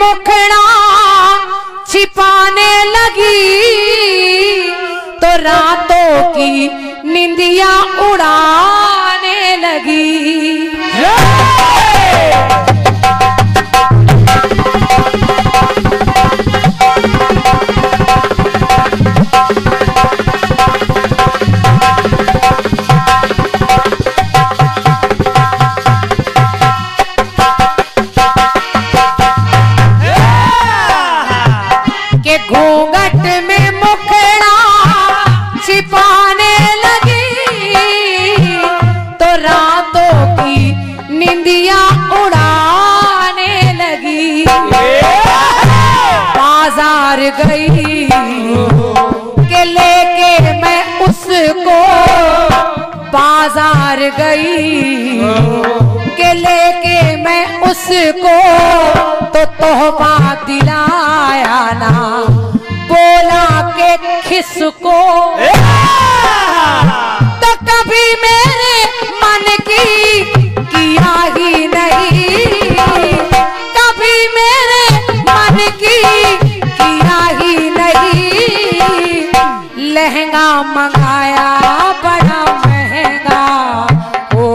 मुखड़ा छिपाने लगी तो रातों की निंदिया उड़ाने लगी। घूंघट में मुखड़ा छिपाने लगी तो रातों की निंदिया उड़ाने लगी। बाजार गई के लेके मैं उसको, बाजार गई के लेके मैं उसको तो तोहफा दिलाया ना, बोला के किसको। तो कभी मेरे मन की किया ही नहीं, कभी मेरे मन की किया ही नहीं। लहंगा मंगाया बड़ा महंगा, ओ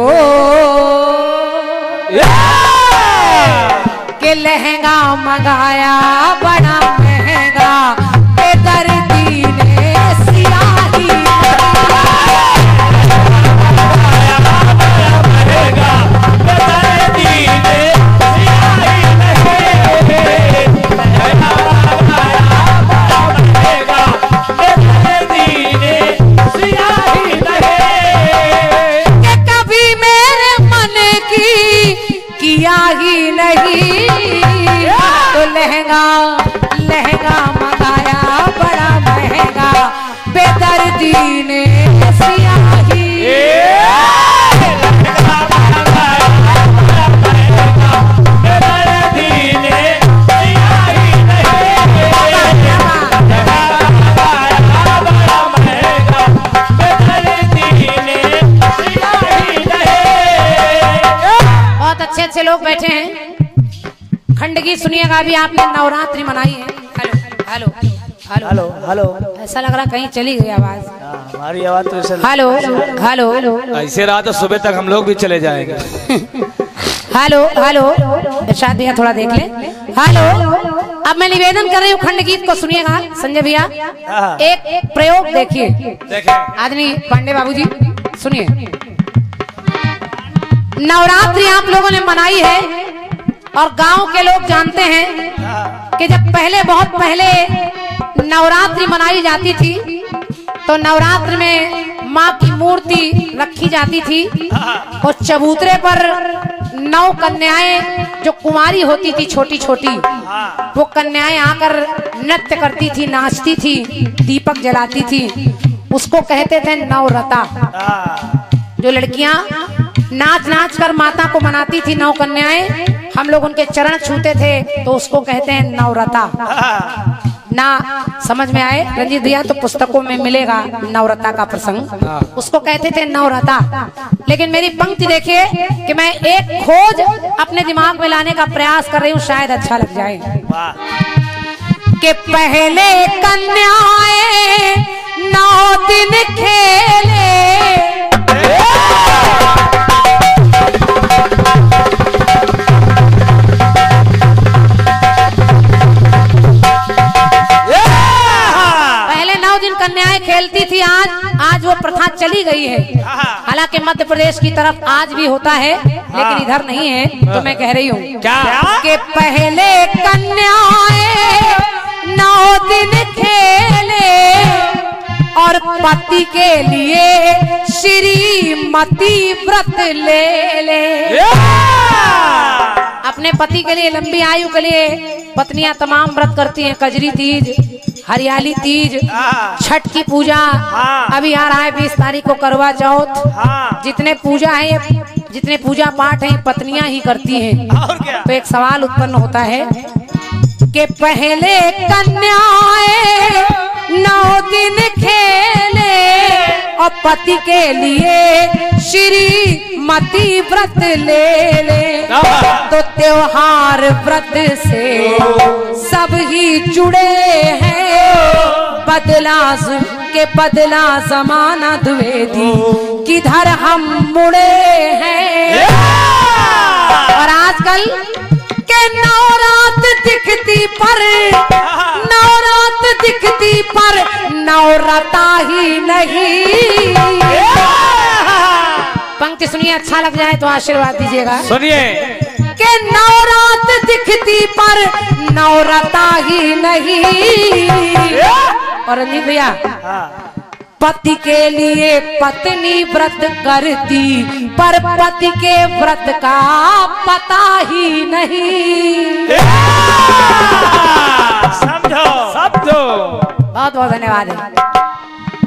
के लहंगा मंगाया बड़ा महंगा, बेदर्दी ने सियाही किया ही नहीं। तो लहंगा लहंगा मंगाया बड़ा महंगा, बेदर्दी ने सियाही अच्छे लोग बैठे हैं। खंडगी सुनिएगा। अभी आपने नवरात्रि मनाई है। हेलो हेलो हेलो हेलो, ऐसा लग रहा कहीं चली गई आवाज। हमारी आवाज तो हेलो हेलो, ऐसे रहा तो सुबह तक हम लोग भी चले जाएंगे। हेलो हेलो, इरशाद भैया थोड़ा देख ले। हेलो, अब मैं निवेदन कर रही हूँ, खंड गीत को सुनिएगा। संजय भैया एक प्रयोग देखिए। आदमी पांडे बाबूजी सुनिए। नवरात्रि आप लोगों ने मनाई है और गांव के लोग जानते हैं कि जब पहले बहुत पहले नवरात्रि मनाई जाती थी तो नवरात्र में माँ की मूर्ति रखी जाती थी और चबूतरे पर 9 कन्याएं जो कुंवारी होती थी छोटी छोटी, वो कन्याएं आकर नृत्य करती थी, नाचती थी, दीपक जलाती थी। उसको कहते थे नवरता। जो लड़कियां नाच नाच कर माता को मनाती थी 9 कन्याएं, हम लोग उनके चरण छूते थे तो उसको कहते हैं नवरता। ना समझ में आए रंजीत भैया तो पुस्तकों में मिलेगा नवरता का प्रसंग, उसको कहते थे नवरता। लेकिन मेरी पंक्ति देखिए कि मैं एक खोज अपने दिमाग में लाने का प्रयास कर रही हूँ, शायद अच्छा लग जाए। कि पहले कन्याएं 9 दिन खेले, कन्याएं खेलती थी। आज वो प्रथा चली गई है। हालांकि मध्य प्रदेश की तरफ आज भी होता है लेकिन इधर नहीं है। तो मैं कह रही हूँ कि पहले कन्याएं 9 दिन खेले और पति के लिए श्रीमती व्रत ले। अपने पति के लिए लंबी आयु के लिए पत्नियां तमाम व्रत करती हैं। कजरी तीज, हरियाली तीज, छठ की पूजा, अभी आ रहा है 20 तारीख को करवा चौथ। जितने पूजा है, जितने पूजा पाठ है पत्नियां ही करती हैं। तो एक सवाल उत्पन्न होता है कि पहले कन्याएं 9 दिन खेले और पति के लिए श्रीमती व्रत ले ले। तो त्योहार व्रत से सब ही जुड़े हैं, बदला जमाना द्विवेदी किधर हम मुड़े हैं। और आजकल के नवरात दिखती पर नवरता ही नहीं। पंक्ति सुनिए, अच्छा लग जाए तो आशीर्वाद दीजिएगा। सुनिए के नवरात दिखती पर नवरता ही नहीं। और रंजीत भैया, पति के लिए पत्नी व्रत करती पर पति के व्रत का पता ही नहीं। समझो। बहुत बहुत धन्यवाद है।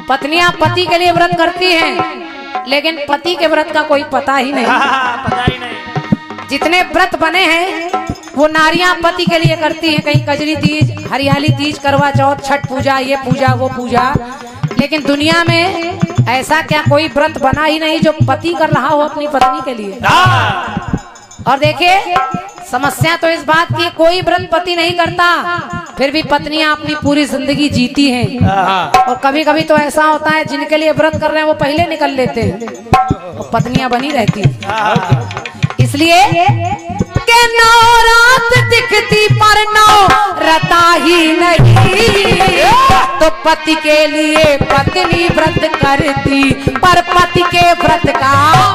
पत्नियां पति के लिए व्रत करती हैं, लेकिन पति के व्रत का कोई पता ही नहीं। पता ही नहीं। जितने व्रत बने हैं वो नारियां पति के लिए करती हैं, कहीं कजरी तीज, हरियाली तीज, करवा चौथ, छठ पूजा, ये पूजा वो पूजा। लेकिन दुनिया में ऐसा क्या कोई व्रत बना ही नहीं जो पति कर रहा हो अपनी पत्नी के लिए। और देखिए, समस्या तो इस बात की कोई व्रत पति नहीं करता, फिर भी पत्नियां अपनी पूरी जिंदगी जीती हैं। और कभी कभी तो ऐसा होता है जिनके लिए व्रत कर रहे हैं वो पहले निकल लेते हैं, और पत्नियां बनी रहती हैं। इसलिए के नवरात दिखती पर नवरता ही नहीं। तो पति के लिए पत्नी व्रत करती पर पति के व्रत का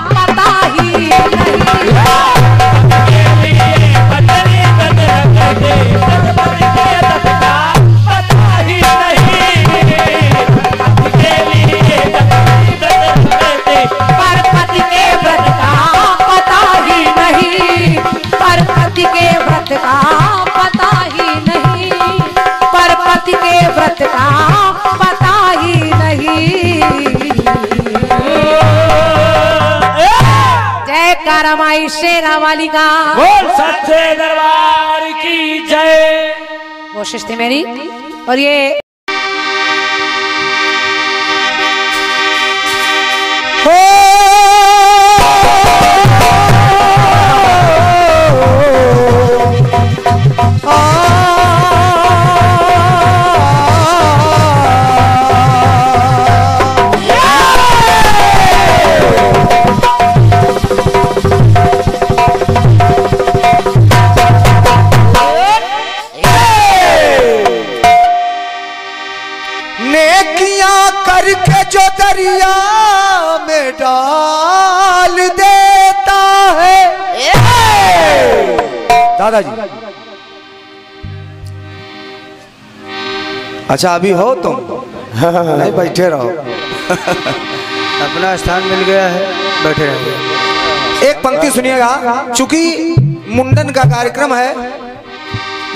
पता ही नहीं। रामाई शेरा वाली का बोल सच्चे दरबार की जय। कोशिश थी मेरी। और ये करके जो दरिया में डाल देता है। दादाजी, अच्छा अभी हो तुम? नहीं, बैठे रहो। अपना स्थान मिल गया है, बैठे रहिए। एक पंक्ति सुनिएगा। चूंकि मुंडन का कार्यक्रम है,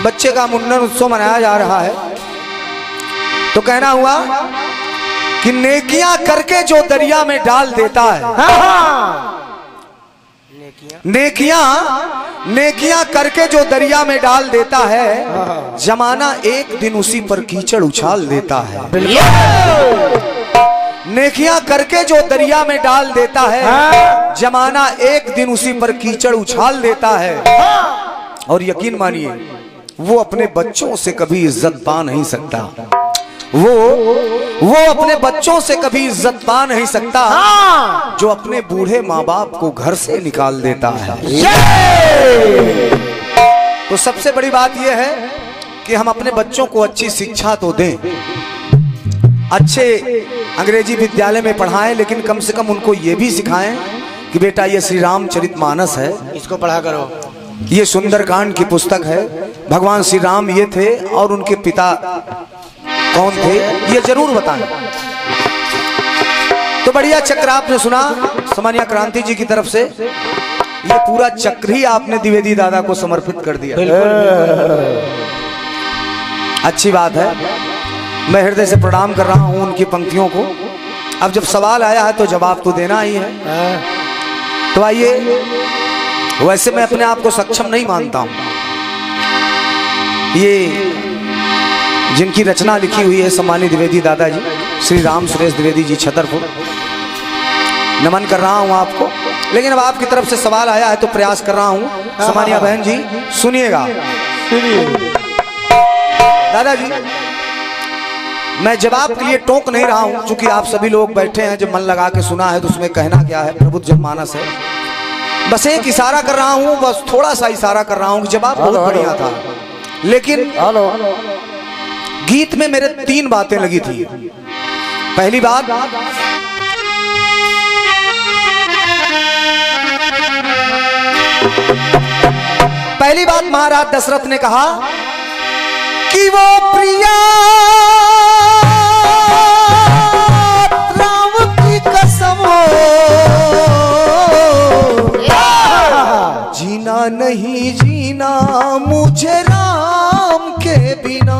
बच्चे का मुंडन उत्सव मनाया जा रहा है, तो कहना हुआ कि नेकियां करके जो दरिया में डाल देता है। नेकियां करके जो दरिया में डाल देता है, जमाना एक दिन उसी पर कीचड़ उछाल देता है। नेकियां करके जो दरिया में डाल देता है, जमाना एक दिन उसी पर कीचड़ उछाल देता है। और यकीन मानिए, वो अपने बच्चों से कभी इज्जत पा नहीं सकता। वो अपने बच्चों से कभी इज्जत पा नहीं सकता जो अपने बूढ़े माँ बाप को घर से निकाल देता है। तो सबसे बड़ी बात यह है कि हम अपने बच्चों को अच्छी शिक्षा तो दें, अच्छे अंग्रेजी विद्यालय में पढ़ाएं, लेकिन कम से कम उनको ये भी सिखाएं कि बेटा ये श्री रामचरितमानस है, इसको पढ़ा करो। ये सुंदरकांड की पुस्तक है, भगवान श्री राम ये थे और उनके पिता कौन थे, ये जरूर बताएं। तो बढ़िया चक्र आपने सुना सामान्य क्रांति जी की तरफ से। ये पूरा चक्र ही आपने द्विवेदी दादा को समर्पित कर दिया। अच्छी बात है, मैं हृदय से प्रणाम कर रहा हूं उनकी पंक्तियों को। अब जब सवाल आया है तो जवाब तो देना ही है। तो आइए, वैसे मैं अपने आप को सक्षम नहीं मानता हूं। ये जिनकी रचना लिखी हुई है सम्मानित द्विवेदी दादाजी, श्री राम सुरेश द्विवेदी जी छतरपुर, नमन कर रहा हूं आपको। लेकिन अब आपकी तरफ से सवाल आया है तो प्रयास कर रहा हूं। समानिया बहन जी सुनिएगा। दादाजी मैं जवाब के लिए टोक नहीं रहा हूं, क्योंकि आप सभी लोग बैठे हैं, जब मन लगा के सुना है तो उसमें कहना क्या है, प्रबुद्ध जनमानस है। बस एक इशारा कर रहा हूं, बस थोड़ा सा इशारा कर रहा हूं कि जवाब बहुत बढ़िया था, लेकिन गीत में मेरे 3 बातें लगी थी। पहली बात, महाराज दशरथ ने कहा कि वो प्रिया राम की कसम जीना नहीं जीना मुझे राम के बिना।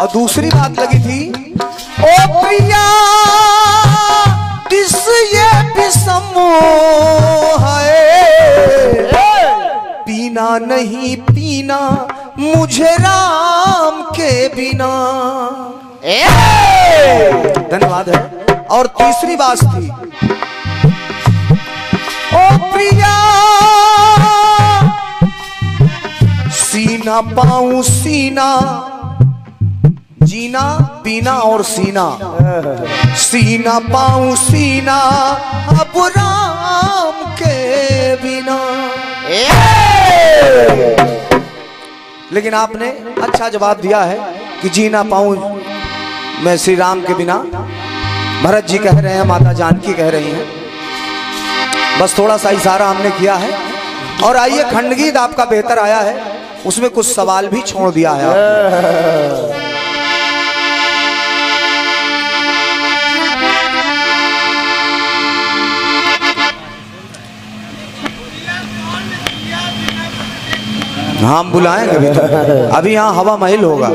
और दूसरी बात लगी थी, ओ प्रिया किस ये विषम है, पीना नहीं पीना मुझे राम के बिना। धन्यवाद है। और तीसरी बात थी, ओ प्रिया सीना पाऊं सीना, जीना पीना और सीना, सीना पाऊं सीना अब राम के बिना। लेकिन आपने अच्छा जवाब दिया है कि जी ना पाऊं मैं श्री राम के बिना। भरत जी कह रहे हैं, माता जानकी कह रही हैं, बस थोड़ा सा इशारा हमने किया है। और आइए खंडगीत आपका बेहतर आया है, उसमें कुछ सवाल भी छोड़ दिया है आपने। हम बुलाएंगे अभी तो, अभी यहाँ हवा महल होगा।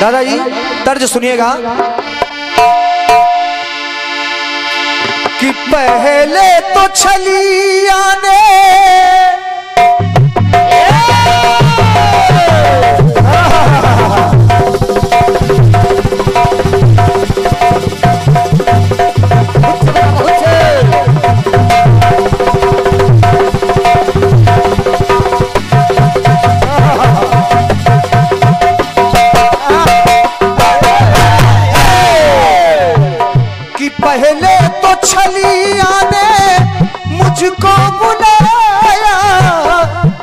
दादाजी तर्ज सुनिएगा कि पहले तो छलिया ने पहले तो छलिया ने मुझको बुलाया,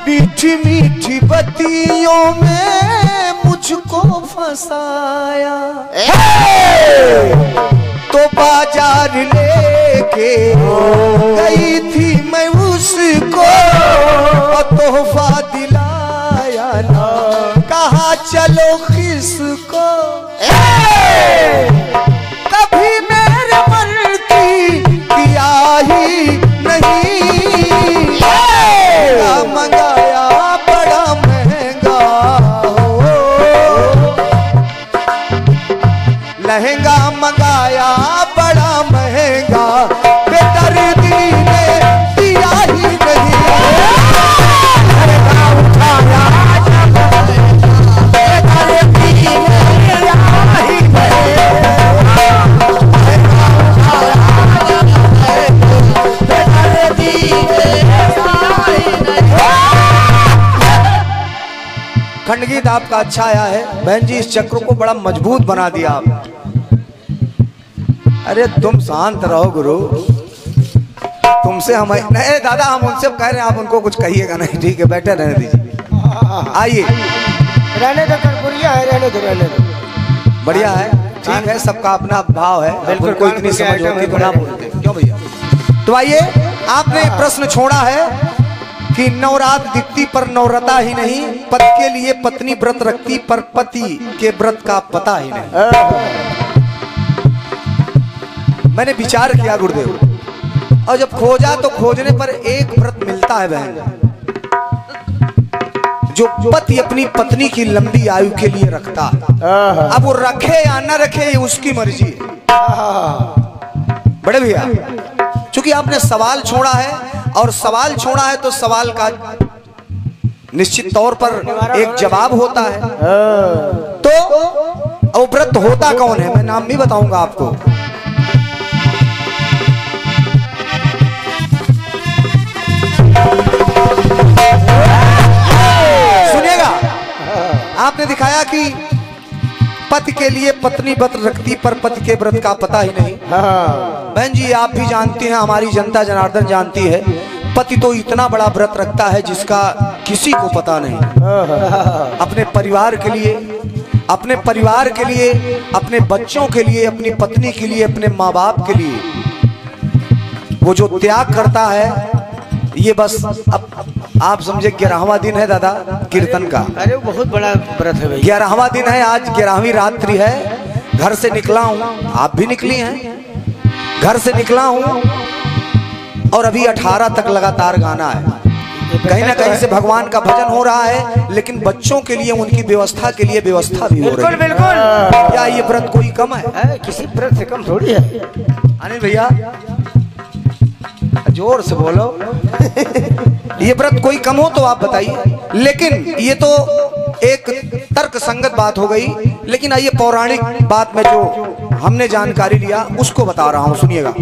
मीठी मीठी बत्तियों में मुझको फंसाया। तो बाजार लेके गई थी मैं उसको, तोहफा दिलाया ना कहा चलो किसको। कभी मेरे मन की दिया ही नहीं, मंगाया बड़ा महंगा हो, लहंगा मंगाया बड़ा महंगा, बेदर्दी ने दिया ही नहीं। उठाया खंडगीत आपका अच्छा आया है बहन जी, इस चक्र को बड़ा मजबूत बना दिया आप। अरे तुम शांत रहो गुरु, तुमसे हम नहीं दादा, हम उनसे कह रहे हैं, आप उनको कुछ कहिएगा नहीं, ठीक है बैठे रहने दीजिए। आइए रहने दो, बढ़िया है, रहने दो, रहने दो, बढ़िया है, ठीक है, सबका अपना भाव है, बिल्कुल कोई इतनी समझ होती तो ना बोलते क्यों भैया। तो आइए, आपने प्रश्न छोड़ा है कि नवरात दिखती पर नवरता ही नहीं, पति के लिए पत्नी व्रत रखती पर पति के व्रत का पता ही नहीं। मैंने विचार किया गुरुदेव, और जब खोजा तो खोजने पर एक व्रत मिलता है बहन, जो पति अपनी पत्नी की लंबी आयु के लिए रखता है, अब वो रखे या न रखे ये उसकी मर्जी है। बड़े भैया, क्योंकि आपने सवाल छोड़ा है और सवाल छोड़ा है तो सवाल का निश्चित तौर पर एक जवाब होता है। तो व्रत होता कौन है, मैं नाम भी बताऊंगा आपको। सुनिएगा, आपने दिखाया कि पति के लिए पत्नी व्रत रखती पर पति के व्रत का पता ही नहीं। बहन जी, आप भी जानती हैं, हमारी जनता जनार्दन जानती है, पति तो इतना बड़ा व्रत रखता है जिसका किसी को पता नहीं। अपने परिवार के लिए, अपने परिवार के लिए, अपने बच्चों के लिए, अपनी पत्नी के लिए, अपने माँ बाप के लिए वो जो त्याग करता है, ये बस अब आप समझे 11वां दिन है दादा कीर्तन का। अरे बहुत बड़ा व्रत है भाई। 11वां दिन है, आज 11वीं रात्रि है। घर से निकला हूँ, आप भी निकली हैं, घर से निकला हूँ और अभी 18 तक लगातार गाना है। कहीं ना कहीं से भगवान का भजन हो रहा है, लेकिन बच्चों के लिए, उनकी व्यवस्था के लिए व्यवस्था भी हो रही है। बिल्कुल। क्या ये व्रत कोई कम है? किसी व्रत से कम थोड़ी है। अनिल भैया जोर से बोलो। ये व्रत कोई कम हो तो आप बताइए। लेकिन ये तो एक तर्क संगत बात हो गई, लेकिन आइए पौराणिक बात में जो हमने जानकारी लिया उसको बता रहा हूं, सुनिएगा।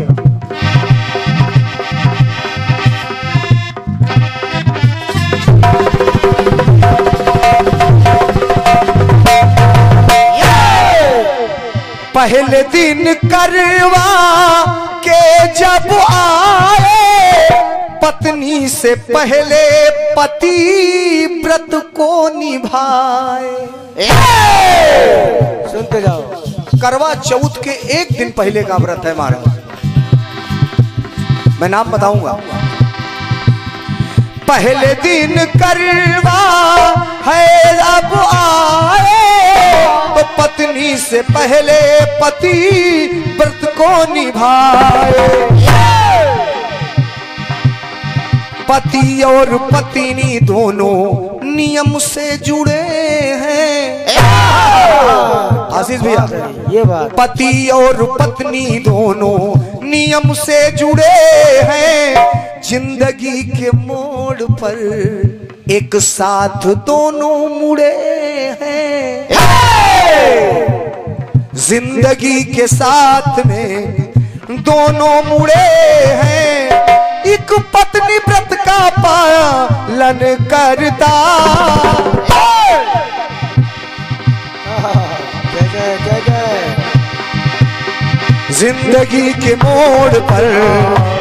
पहले दिन करवा के जब आए, पत्नी से पहले पति व्रत को निभाए। सुनते जाओ। करवा चौथ के एक दिन पहले का व्रत है हमारा, मैं नाम बताऊंगा। पहले दिन करवा है अब आए, तो पत्नी से पहले पति व्रत को निभाए। पति और पत्नी दोनों नियम से जुड़े हैं। आशीष भैया, ये बात। पति और पत्नी दोनों नियम से जुड़े हैं। जिंदगी के मोड़ पर एक साथ दोनों मुड़े हैं। जिंदगी के साथ में दोनों मुड़े हैं। एक पत्नी व्रत का पालन करता। जिंदगी के मोड़ पर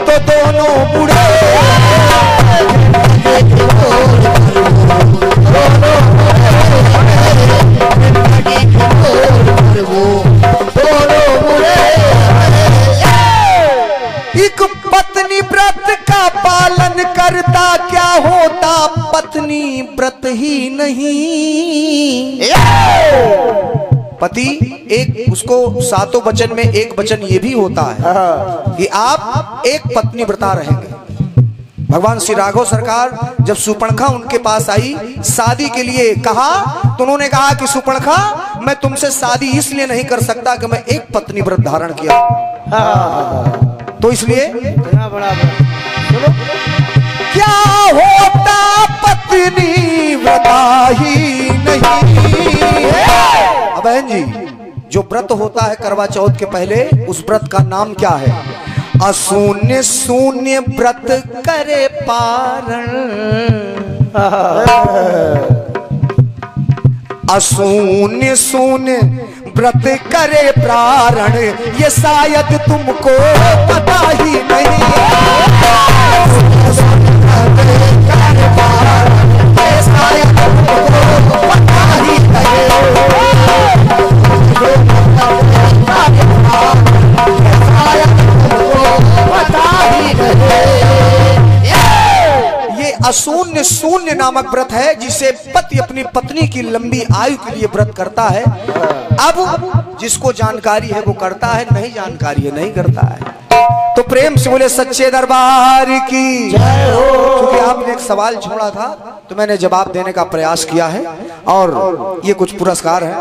तो दोनों मुड़े। एक पत्नी व्रत का पालन करता क्या होता, पत्नी व्रत ही नहीं। पति एक, उसको 7 वचन में एक वचन ये भी होता है कि आप एक पत्नी व्रता रहेंगे। भगवान श्री राघव सरकार जब सुपर्णखा उनके पास आई शादी के लिए कहा, तो उन्होंने कहा कि सुपर्णखा, मैं तुमसे शादी इसलिए नहीं कर सकता कि मैं एक पत्नी व्रत धारण किया, तो इसलिए क्या होता पत्नी व्रता ही नहीं। बहन जी, जो व्रत होता है करवा चौथ के पहले, उस व्रत का नाम क्या है? अशून्य शून्य व्रत करे पारण। अशून्य शून्य व्रत करे प्रारण, ये शायद तुमको पता ही नहीं। ये शायद तुमको पता ही नहीं। ये अशून्य शून्य नामक व्रत है जिसे पति अपनी पत्नी की लंबी आयु के लिए व्रत करता है। अब जिसको जानकारी है वो करता है, नहीं जानकारी है नहीं करता है। तो प्रेम से बोले सच्चे दरबार की जय हो। क्योंकि आपने एक सवाल छोड़ा था तो मैंने जवाब देने का प्रयास किया है और ये कुछ पुरस्कार है।